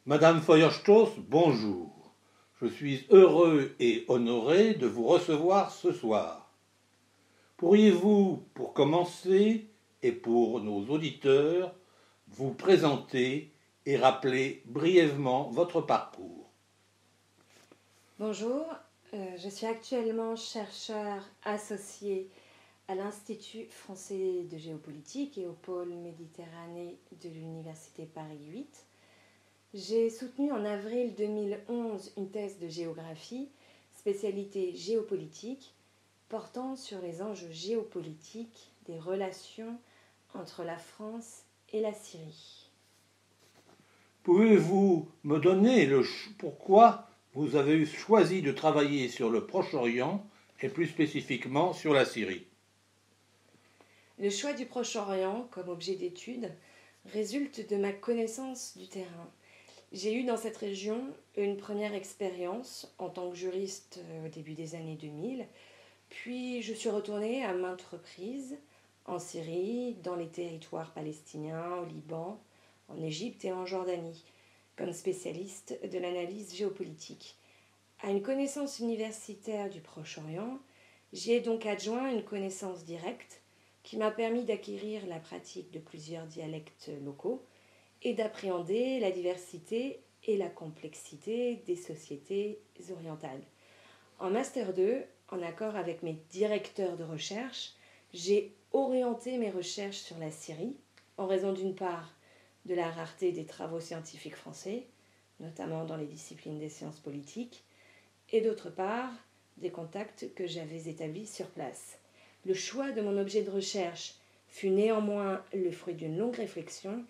Madame Feuerstoss, bonjour. Je suis heureux et honoré de vous recevoir ce soir. Pourriez-vous, pour commencer, et pour nos auditeurs, vous présenter et rappeler brièvement votre parcours? Bonjour, je suis actuellement chercheur associé à l'Institut français de géopolitique et au pôle Méditerranée de l'Université Paris 8. J'ai soutenu en avril 2011 une thèse de géographie, spécialité géopolitique, portant sur les enjeux géopolitiques des relations entre la France et la Syrie. Pouvez-vous me donner pourquoi vous avez choisi de travailler sur le Proche-Orient et plus spécifiquement sur la Syrie? Le choix du Proche-Orient comme objet d'étude résulte de ma connaissance du terrain. J'ai eu dans cette région une première expérience en tant que juriste au début des années 2000, puis je suis retournée à maintes reprises en Syrie, dans les territoires palestiniens, au Liban, en Égypte et en Jordanie, comme spécialiste de l'analyse géopolitique. À une connaissance universitaire du Proche-Orient, j'y ai donc adjoint une connaissance directe qui m'a permis d'acquérir la pratique de plusieurs dialectes locaux et d'appréhender la diversité et la complexité des sociétés orientales. En Master 2, en accord avec mes directeurs de recherche, j'ai orienté mes recherches sur la Syrie, en raison d'une part de la rareté des travaux scientifiques français, notamment dans les disciplines des sciences politiques, et d'autre part des contacts que j'avais établis sur place. Le choix de mon objet de recherche fut néanmoins le fruit d'une longue réflexion,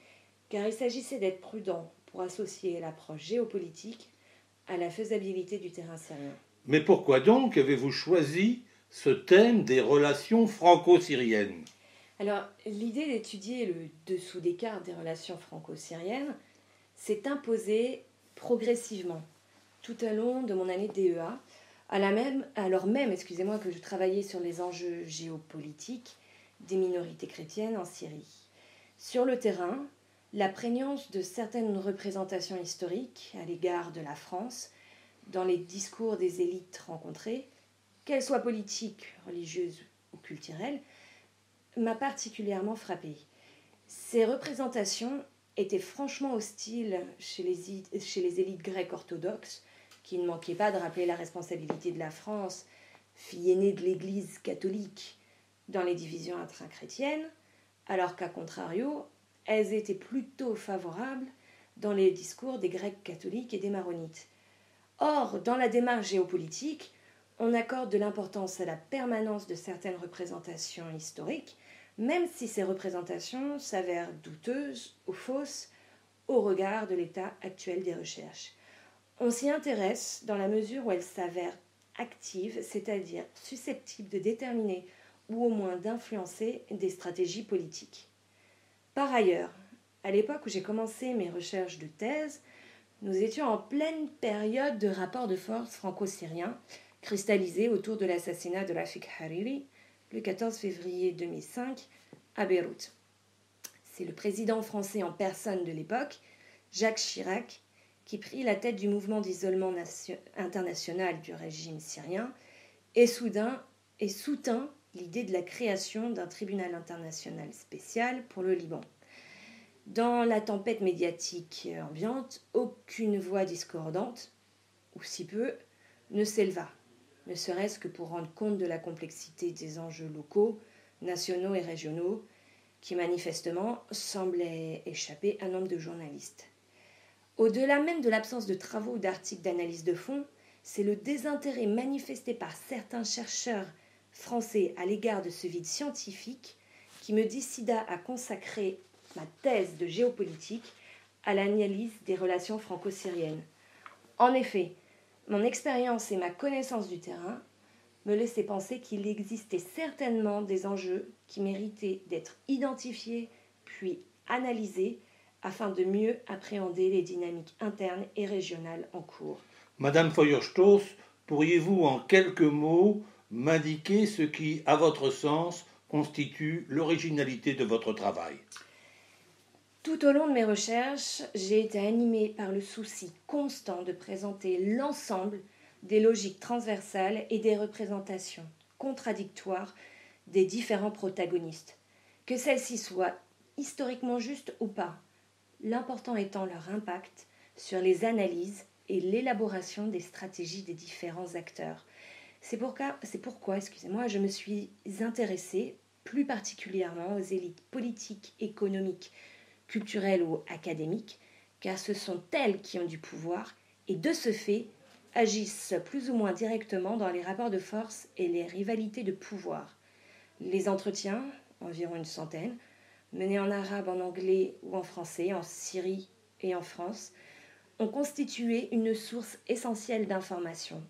car il s'agissait d'être prudent pour associer l'approche géopolitique à la faisabilité du terrain syrien. Mais pourquoi donc avez-vous choisi ce thème des relations franco-syriennes? Alors, l'idée d'étudier le dessous des cartes des relations franco-syriennes s'est imposée progressivement tout au long de mon année de DEA, alors même que je travaillais sur les enjeux géopolitiques des minorités chrétiennes en Syrie. Sur le terrain, la prégnance de certaines représentations historiques à l'égard de la France dans les discours des élites rencontrées, qu'elles soient politiques, religieuses ou culturelles, m'a particulièrement frappée. Ces représentations étaient franchement hostiles chez les élites grecques orthodoxes, qui ne manquaient pas de rappeler la responsabilité de la France, fille aînée de l'Église catholique, dans les divisions intrachrétiennes, alors qu'à contrario, elles étaient plutôt favorables dans les discours des Grecs catholiques et des Maronites. Or, dans la démarche géopolitique, on accorde de l'importance à la permanence de certaines représentations historiques, même si ces représentations s'avèrent douteuses ou fausses au regard de l'état actuel des recherches. On s'y intéresse dans la mesure où elles s'avèrent actives, c'est-à-dire susceptibles de déterminer ou au moins d'influencer des stratégies politiques. Par ailleurs, à l'époque où j'ai commencé mes recherches de thèse, nous étions en pleine période de rapport de force franco-syrien, cristallisé autour de l'assassinat de Rafik Hariri le 14 février 2005 à Beyrouth. C'est le président français en personne de l'époque, Jacques Chirac, qui prit la tête du mouvement d'isolement international du régime syrien et soutint l'idée de la création d'un tribunal international spécial pour le Liban. Dans la tempête médiatique ambiante, aucune voix discordante, ou si peu, ne s'éleva, ne serait-ce que pour rendre compte de la complexité des enjeux locaux, nationaux et régionaux, qui manifestement semblaient échapper à nombre de journalistes. Au-delà même de l'absence de travaux ou d'articles d'analyse de fond, c'est le désintérêt manifesté par certains chercheurs français à l'égard de ce vide scientifique qui me décida à consacrer ma thèse de géopolitique à l'analyse des relations franco-syriennes. En effet, mon expérience et ma connaissance du terrain me laissaient penser qu'il existait certainement des enjeux qui méritaient d'être identifiés puis analysés afin de mieux appréhender les dynamiques internes et régionales en cours. Madame Feuerstoß, pourriez-vous en quelques mots m'indiquer ce qui, à votre sens, constitue l'originalité de votre travail? Tout au long de mes recherches, j'ai été animée par le souci constant de présenter l'ensemble des logiques transversales et des représentations contradictoires des différents protagonistes, que celles-ci soient historiquement justes ou pas, l'important étant leur impact sur les analyses et l'élaboration des stratégies des différents acteurs. C'est pourquoi, je me suis intéressée plus particulièrement aux élites politiques, économiques, culturelles ou académiques, car ce sont elles qui ont du pouvoir et de ce fait agissent plus ou moins directement dans les rapports de force et les rivalités de pouvoir. Les entretiens, environ une centaine, menés en arabe, en anglais ou en français, en Syrie et en France, ont constitué une source essentielle d'informations,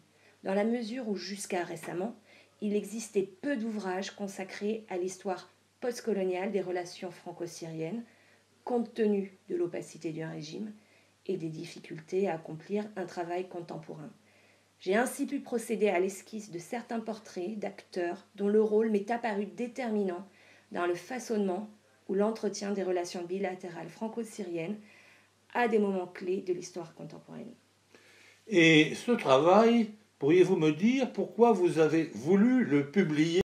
dans la mesure où jusqu'à récemment, il existait peu d'ouvrages consacrés à l'histoire postcoloniale des relations franco-syriennes, compte tenu de l'opacité du régime et des difficultés à accomplir un travail contemporain. J'ai ainsi pu procéder à l'esquisse de certains portraits d'acteurs dont le rôle m'est apparu déterminant dans le façonnement ou l'entretien des relations bilatérales franco-syriennes à des moments clés de l'histoire contemporaine. Et ce travail, pourriez-vous me dire pourquoi vous avez voulu le publier